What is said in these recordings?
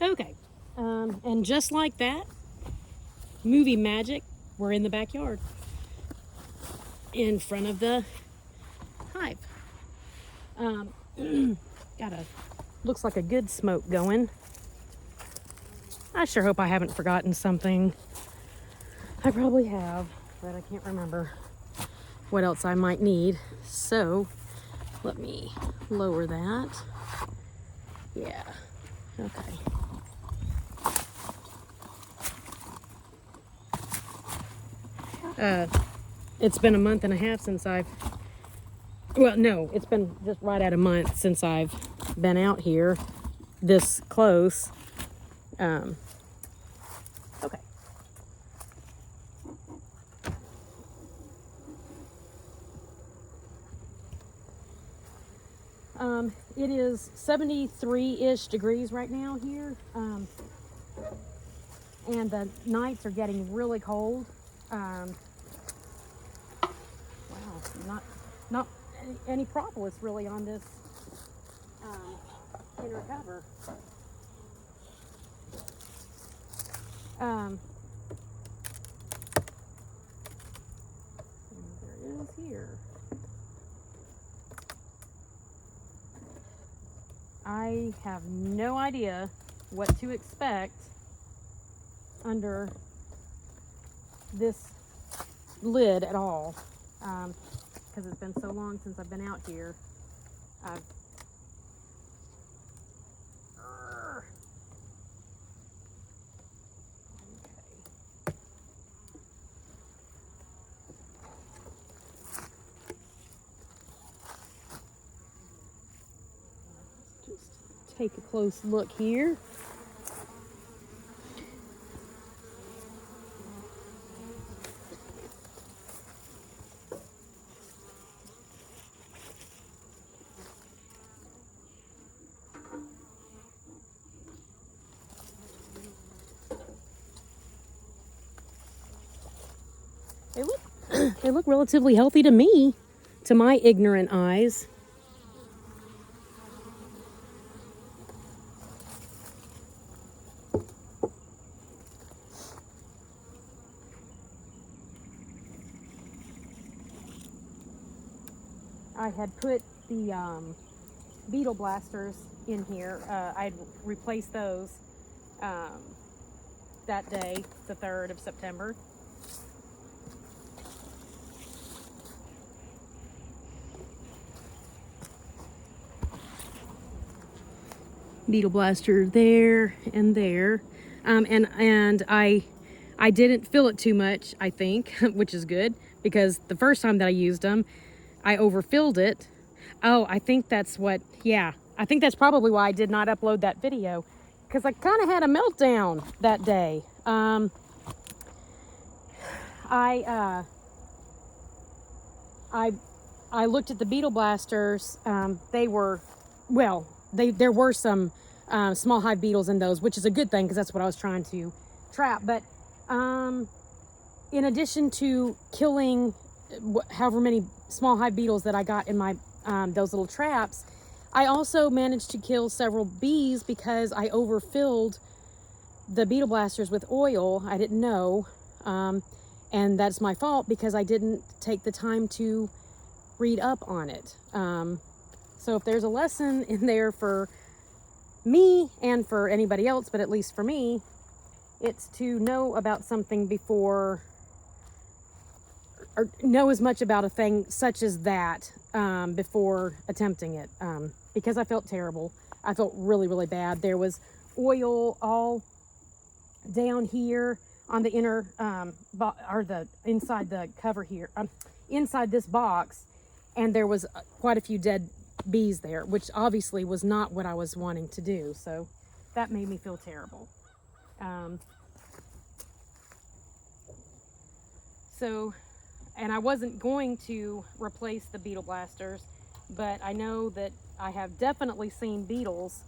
Okay, and just like that, movie magic, we're in the backyard in front of the hive. Got a, looks like a good smoke going. I sure hope I haven't forgotten something. I probably have, but I can't remember what else I might need. So let me lower that. Yeah, okay. It's been a month and a half since well, no, it's been just right at a month since I've been out here this close. Okay. It is 73-ish degrees right now here. And the nights are getting really cold. Wow, not any propolis really on this inner cover. There is here. I have no idea what to expect under this lid at all, because it's been so long since I've been out here. Just take a close look here. They look relatively healthy to me, to my ignorant eyes. I had put the beetle blasters in here. I'd replaced those that day, the 3rd of September. Beetle blaster there and there, and I didn't fill it too much, I think, which is good, because the first time that I used them, I overfilled it. Oh, I think that's what, yeah, I think that's probably why I did not upload that video, because I kind of had a meltdown that day. I looked at the beetle blasters. They were, well, there were some small hive beetles in those, which is a good thing because that's what I was trying to trap. But in addition to killing however many small hive beetles that I got in my those little traps, I also managed to kill several bees because I overfilled the beetle blasters with oil. I didn't know, and that's my fault because I didn't take the time to read up on it. So if there's a lesson in there for me and for anybody else, but at least for me, it's to know about something before, or know as much about a thing such as that before attempting it, because I felt terrible. I felt really, really bad. There was oil all down here on the inner, or the inside the cover here, inside this box, and there was quite a few dead bees there, which obviously was not what I was wanting to do. So that made me feel terrible. And I wasn't going to replace the beetle blasters, but I know that I have definitely seen beetles.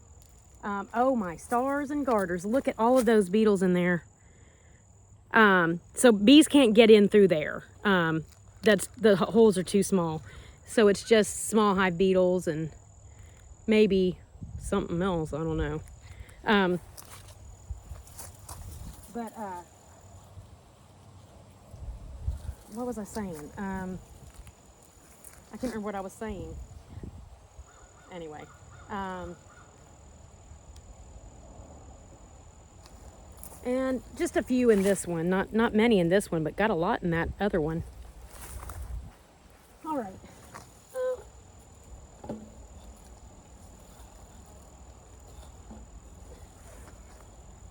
Oh my stars and garters, look at all of those beetles in there. So bees can't get in through there. The holes are too small. So it's just small hive beetles and maybe something else, I don't know. But what was I saying? I can't remember what I was saying. Anyway, and just a few in this one. Not many in this one, but got a lot in that other one. All right.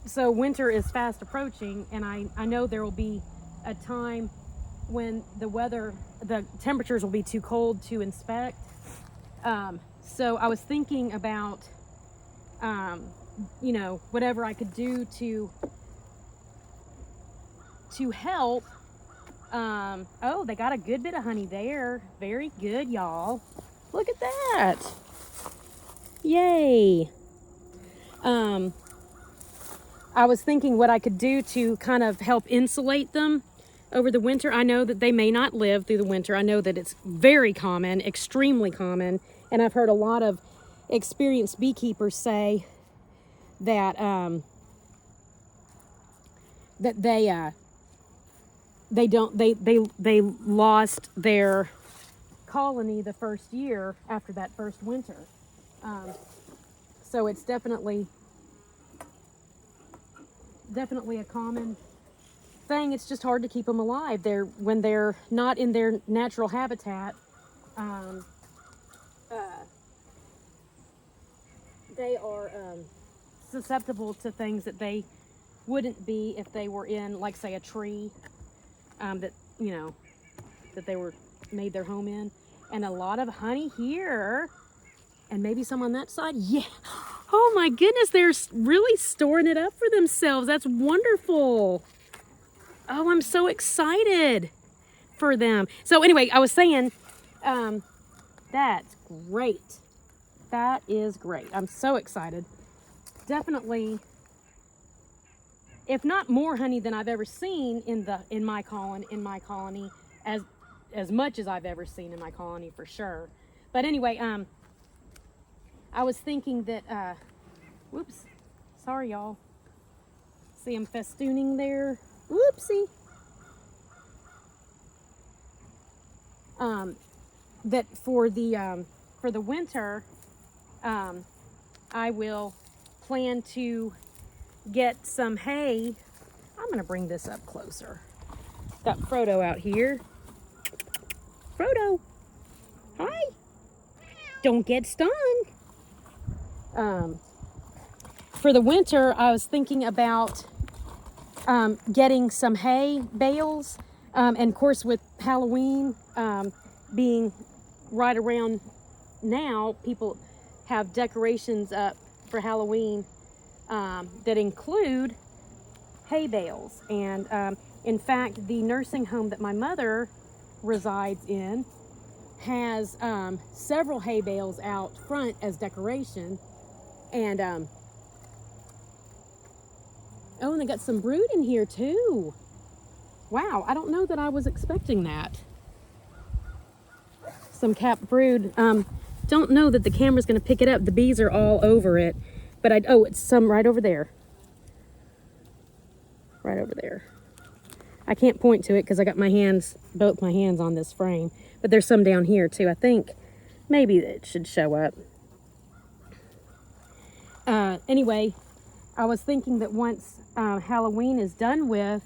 So winter is fast approaching, and I know there will be a time when the temperatures will be too cold to inspect. So I was thinking about, you know, whatever I could do to help. Oh, they got a good bit of honey there. Very good, y'all. Look at that. Yay. I was thinking what I could do to kind of help insulate them over the winter. I know that they may not live through the winter. I know that it's very common, extremely common, and I've heard a lot of experienced beekeepers say that that they lost their colony the first year after that first winter. So it's definitely a common thing. It's just hard to keep them alive. When they're not in their natural habitat. They are susceptible to things that they wouldn't be if they were in, like, say, a tree that, you know, that they were made their home in. And a lot of honey here, and maybe some on that side. Yeah. Oh my goodness, they're really storing it up for themselves. That's wonderful. Oh, I'm so excited for them. So anyway, I was saying, that's great. That is great. I'm so excited. Definitely, if not more honey than I've ever seen in my colony, as much as I've ever seen in my colony for sure. But anyway, I was thinking that, whoops, sorry y'all. See them festooning there. Whoopsie. That for the winter, I will plan to get some hay. I'm gonna bring this up closer. Got Frodo out here. Frodo, hi. Don't get stung. For the winter, I was thinking about getting some hay bales, and of course with Halloween being right around now, people have decorations up for Halloween that include hay bales. And in fact, the nursing home that my mother resides in has several hay bales out front as decoration. And oh, and they got some brood in here too. Wow, I don't know that I was expecting that. Some capped brood. Don't know that the camera's going to pick it up. The bees are all over it. But it's some right over there. Right over there. I can't point to it because I got both my hands on this frame. But there's some down here too. I think maybe it should show up. Anyway, I was thinking that once Halloween is done with,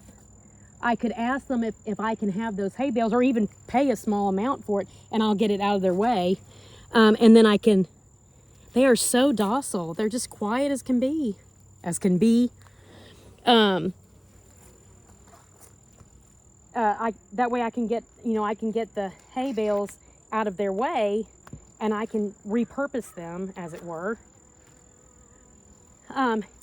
I could ask them if I can have those hay bales, or even pay a small amount for it, and I'll get it out of their way. And then they are so docile. They're just quiet as can be. That way I can get the hay bales out of their way, and I can repurpose them, as it were,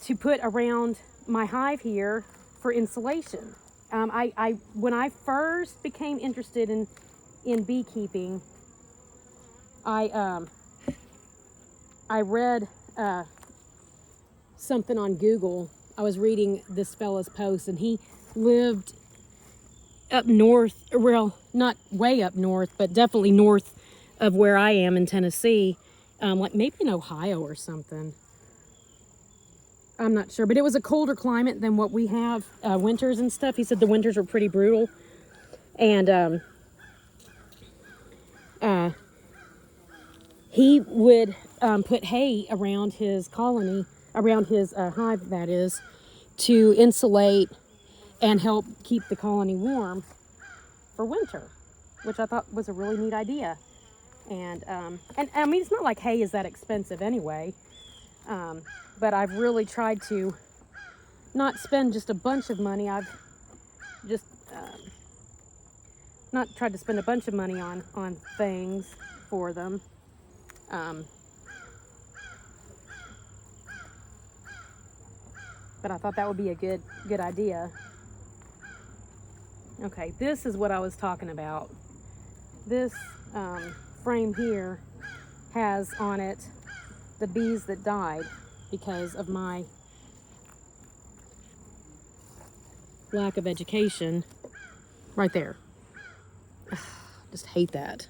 to put around my hive here for insulation. When I first became interested in beekeeping, I read something on Google. I was reading this fella's post, and he lived up north, well, not way up north, but definitely north of where I am in Tennessee, like maybe in Ohio or something. I'm not sure, but it was a colder climate than what we have, winters and stuff. He said the winters were pretty brutal. And he would put hay around his colony, around his hive, that is, to insulate and help keep the colony warm for winter, which I thought was a really neat idea. And I mean, it's not like hay is that expensive anyway, but I've really tried to not spend just a bunch of money. I've just not tried to spend a bunch of money on things for them. But I thought that would be a good idea. Okay, this is what I was talking about. This frame here has on it the bees that died because of my lack of education. Right there. Just hate that.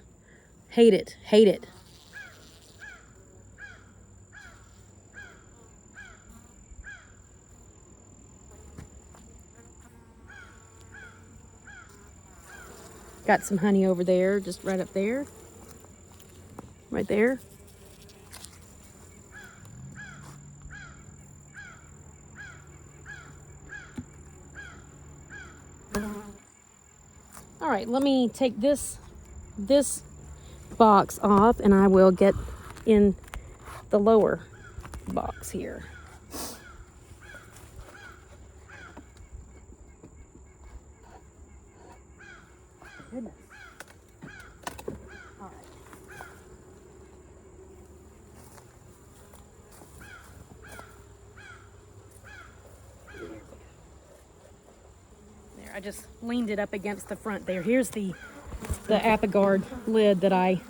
Hate it. Hate it. Got some honey over there, just right up there. Right there. All right, let me take this box off and I will get in the lower box here. Goodness. All right. There, I just leaned it up against the front there. Here's the Apigard lid that I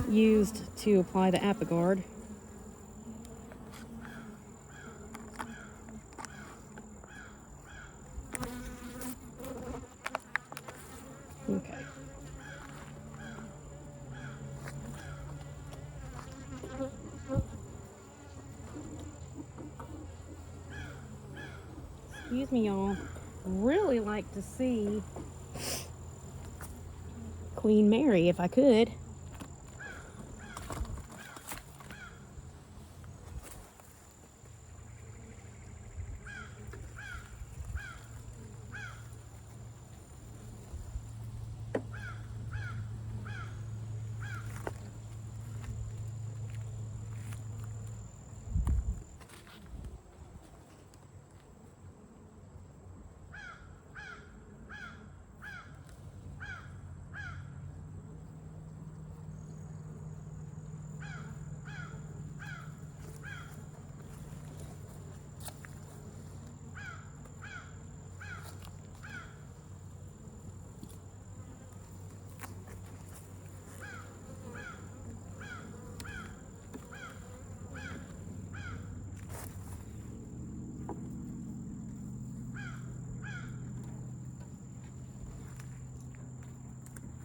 used to apply the Apigard. Okay. Excuse me, y'all. Really like to see Queen Mary if I could.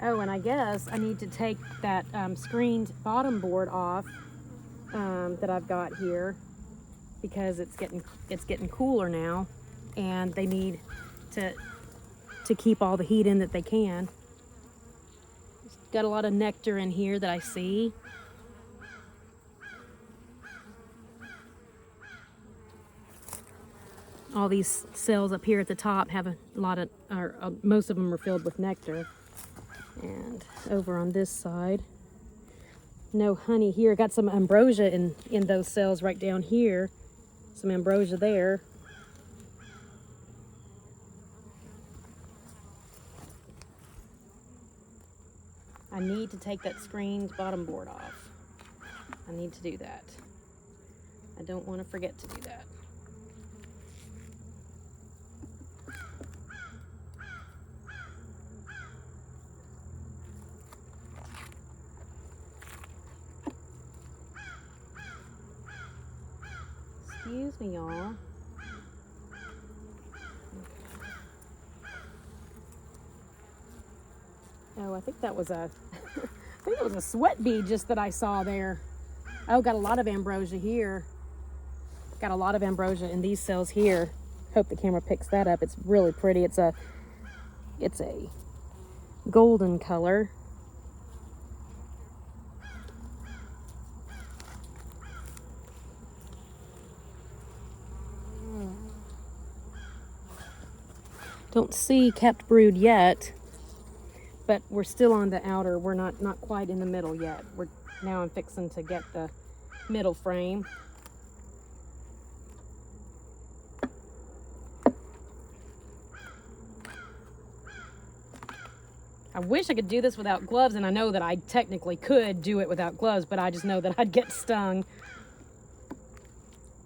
Oh, and I guess I need to take that screened bottom board off that I've got here because it's getting cooler now, and they need to keep all the heat in that they can. Got a lot of nectar in here that I see. All these cells up here at the top have a lot of, or most of them are filled with nectar. And over on this side, no honey here. Got some ambrosia in those cells right down here. Some ambrosia there. I need to take that screened bottom board off. I need to do that. I don't want to forget to do that. Excuse me, y'all. Oh, I think that was a I think it was a sweat bee just that I saw there. Oh, got a lot of ambrosia here. Got a lot of ambrosia in these cells here. Hope the camera picks that up. It's really pretty. It's a golden color. Don't see kept brood yet, but we're still on the outer. We're not quite in the middle yet. Now I'm fixing to get the middle frame. I wish I could do this without gloves, and I know that I technically could do it without gloves, but I just know that I'd get stung.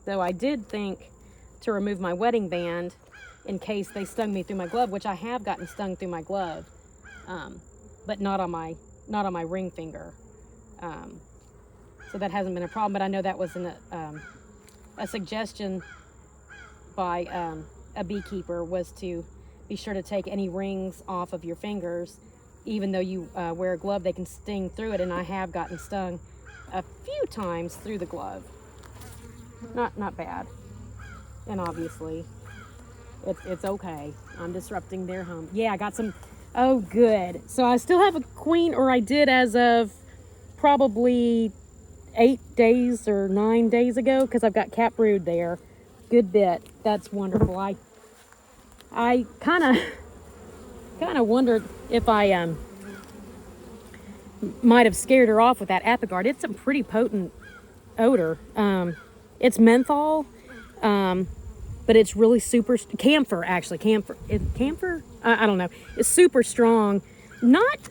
Though I did think to remove my wedding band in case they stung me through my glove, which I have gotten stung through my glove, but not on my ring finger. So that hasn't been a problem, but I know that was a suggestion by a beekeeper, was to be sure to take any rings off of your fingers. Even though you wear a glove, they can sting through it, and I have gotten stung a few times through the glove. Not bad. And obviously, it's okay. I'm disrupting their home. Yeah, I got some. Oh, good. So I still have a queen, or I did as of probably 8 days or 9 days ago, because I've got capped brood there. Good bit. That's wonderful. I kind of wondered if I might have scared her off with that Apigard. It's a pretty potent odor. It's menthol, but it's really super camphor. Actually, camphor. I don't know. It's super strong. Not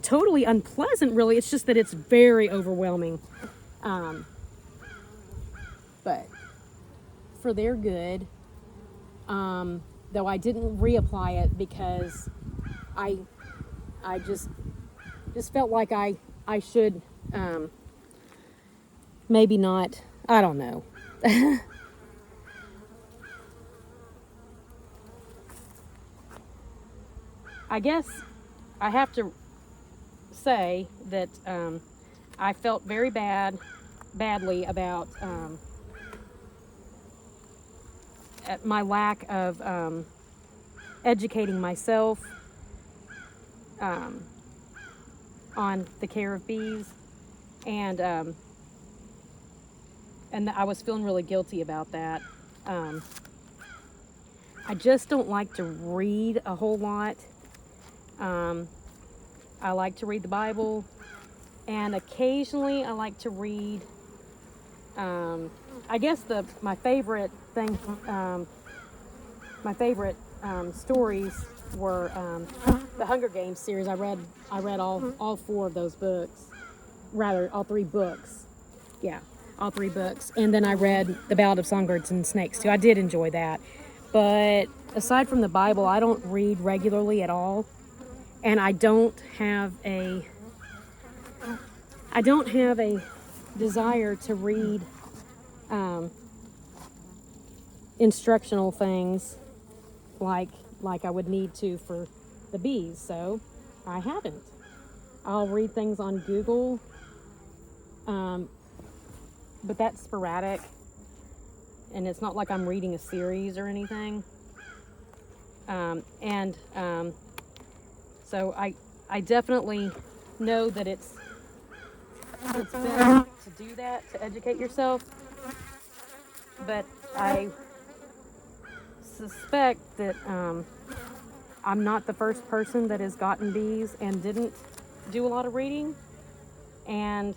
totally unpleasant, really. It's just that it's very overwhelming. But for their good. Though I didn't reapply it because I just felt like I should, maybe not. I don't know. I guess I have to say that I felt very badly about at my lack of educating myself on the care of bees, and I was feeling really guilty about that. I just don't like to read a whole lot. I like to read the Bible, and occasionally I like to read, I guess my favorite thing, my favorite stories were the Hunger Games series. I read all 4 of those books, rather all 3 books. Yeah, all 3 books. And then I read The Ballad of Songbirds and Snakes too. I did enjoy that. But aside from the Bible, I don't read regularly at all. And I don't have a desire to read instructional things like I would need to for the bees, so I haven't. I'll read things on Google, but that's sporadic, and it's not like I'm reading a series or anything. So I definitely know that it's better to do that, to educate yourself, but I suspect that I'm not the first person that has gotten bees and didn't do a lot of reading, and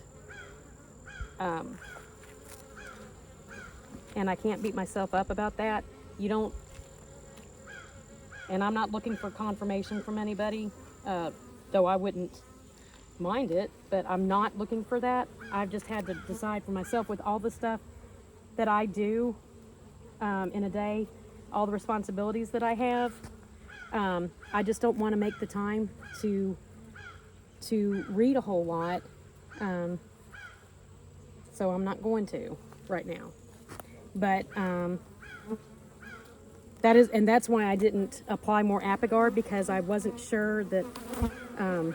I can't beat myself up about that. You don't, and I'm not looking for confirmation from anybody, though I wouldn't mind it, but I'm not looking for that. I've just had to decide for myself with all the stuff that I do in a day, all the responsibilities that I have. I just don't want to make the time to read a whole lot, so I'm not going to right now. But that's why I didn't apply more Apigard, because I wasn't sure that I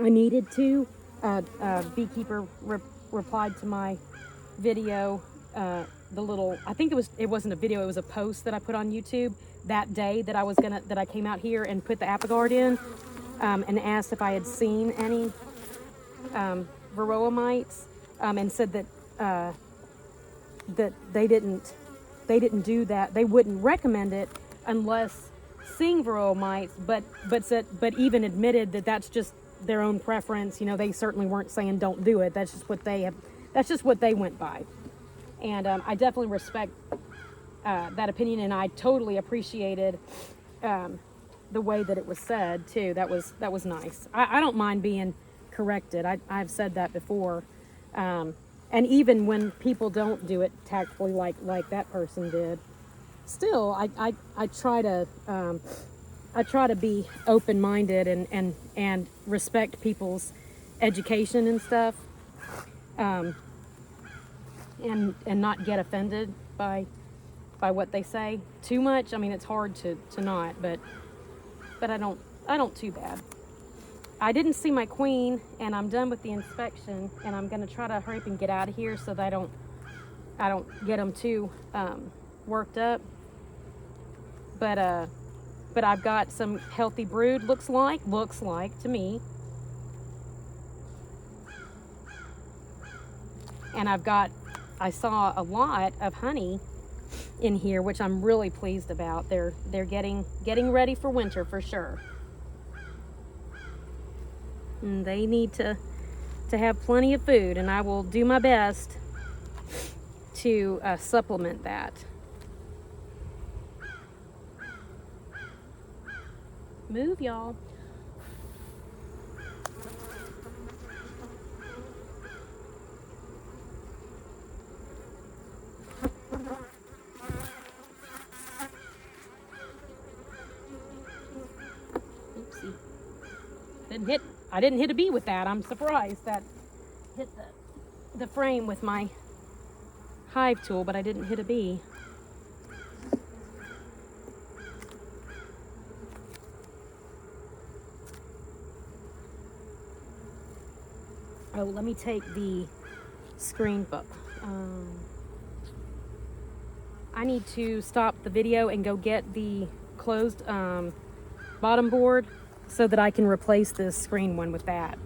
needed to. A beekeeper replied to my video the little, I think it wasn't a video, it was a post that I put on YouTube that day that I came out here and put the Apigard in, and asked if I had seen any varroa mites, and said that that they didn't do that. They wouldn't recommend it unless seeing varroa mites, but even admitted that that's just their own preference. You know, they certainly weren't saying don't do it. That's just what they went by. And I definitely respect that opinion, and I totally appreciated the way that it was said too. That was nice. I don't mind being corrected. I've said that before. And even when people don't do it tactfully like that person did, still I try to be open-minded and respect people's education and stuff, and not get offended by what they say too much. I mean, it's hard to not, but I don't too bad. I didn't see my queen, and I'm done with the inspection, and I'm gonna try to hurry up and get out of here so that I don't get them too worked up. But I've got some healthy brood, looks like to me. And I saw a lot of honey in here, which I'm really pleased about. They're getting ready for winter for sure. And they need to have plenty of food, and I will do my best to supplement that. Move, y'all. Oopsie. I didn't hit a bee with that. I'm surprised. That hit the frame with my hive tool, but I didn't hit a bee. Oh, let me take the screen book. I need to stop the video and go get the closed bottom board so that I can replace this screen one with that.